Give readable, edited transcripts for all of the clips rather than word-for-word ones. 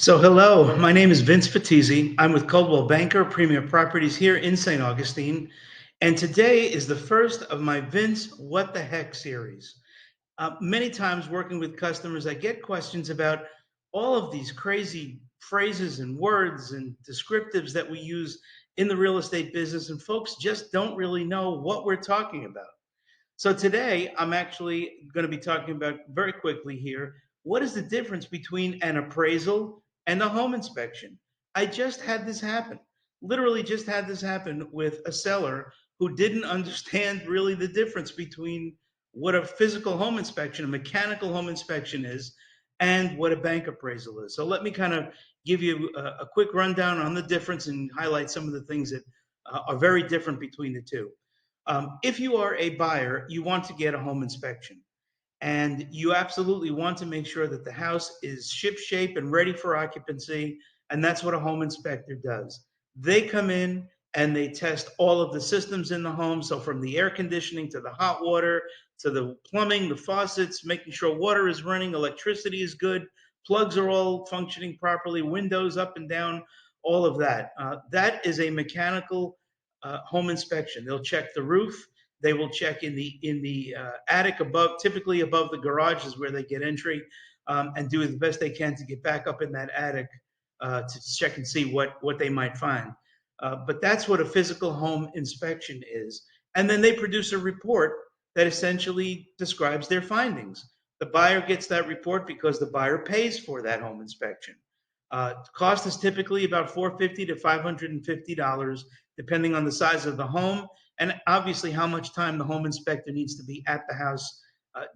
So hello, my name is Vince Fatizzi. I'm with Coldwell Banker Premier Properties here in St. Augustine. And today is the first of my Vince What the Heck series. Many times working with customers, I get questions about all of these crazy phrases and words and descriptives that we use in the real estate business, and folks just don't really know what we're talking about. So today, I'm actually going to be talking about very quickly here, what is the difference between an appraisal and a home inspection? I just had this happen. Literally just had this happen with a seller who didn't understand really the difference between what a physical home inspection, a mechanical home inspection is, and what a bank appraisal is. So let me kind of give you a quick rundown on the difference and highlight some of the things that are very different between the two. If you are a buyer, you want to get a home inspection, and you absolutely want to make sure that the house is ship shape and ready for occupancy. And that's what a home inspector does. They come in and they test all of the systems in the home. So from the air conditioning to the hot water to the plumbing, the faucets, making sure water is running, electricity is good, plugs are all functioning properly, windows up and down, all of that. That is a mechanical home inspection. They'll check the roof. They will check in the attic above, typically above the garage is where they get entry, and do the best they can to get back up in that attic to check and see what they might find. But that's what a physical home inspection is. And then they produce a report that essentially describes their findings. The buyer gets that report because the buyer pays for that home inspection. Cost is typically about $450 to $550, depending on the size of the home and obviously how much time the home inspector needs to be at the house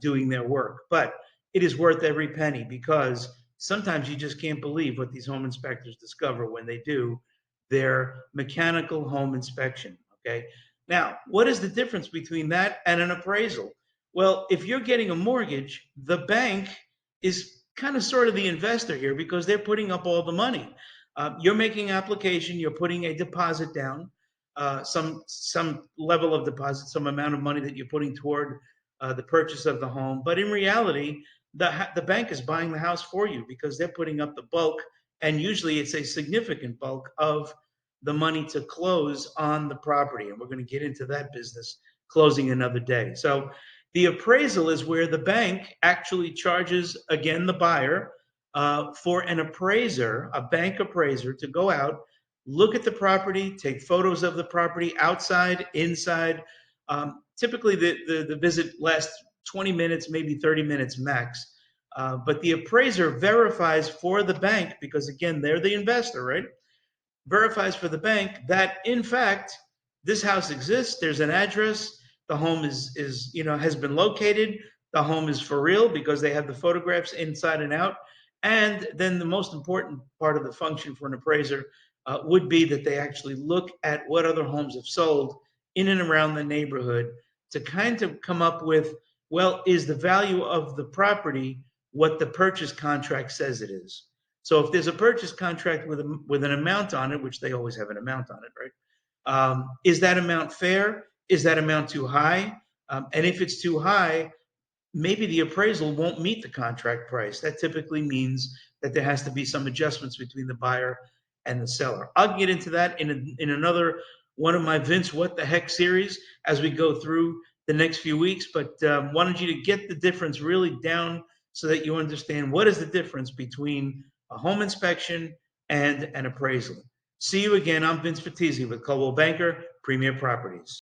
doing their work. But it is worth every penny because sometimes you just can't believe what these home inspectors discover when they do their mechanical home inspection. Okay. Now, what is the difference between that and an appraisal? Well, if you're getting a mortgage, the bank is kind of sort of the investor here because they're putting up all the money. You're making application, you're putting a deposit down, some level of deposit, some amount of money that you're putting toward the purchase of the home. But in reality, the bank is buying the house for you because they're putting up the bulk, and usually it's a significant bulk of the money to close on the property. And we're going to get into that business closing another day. So the appraisal is where the bank actually charges, again, the buyer for an appraiser, a bank appraiser, to go out, look at the property, take photos of the property outside, inside. Typically, the visit lasts 20 minutes, maybe 30 minutes max. But the appraiser verifies for the bank, because again, they're the investor, right? Verifies for the bank that in fact this house exists. There's an address. The home is has been located. The home is for real because they have the photographs inside and out. And then the most important part of the function for an appraiser would be that they actually look at what other homes have sold in and around the neighborhood to kind of come up with, well, is the value of the property what the purchase contract says it is? So if there's a purchase contract with an amount on it, which they always have an amount on it, right? Is that amount fair? Is that amount too high? And if it's too high, maybe the appraisal won't meet the contract price. That typically means that there has to be some adjustments between the buyer and the seller. I'll get into that in another one of my Vince What the Heck series as we go through the next few weeks. But wanted you to get the difference really down so that you understand what is the difference between a home inspection and an appraisal. See you again. I'm Vince Fatizzi with Coldwell Banker Premier Properties.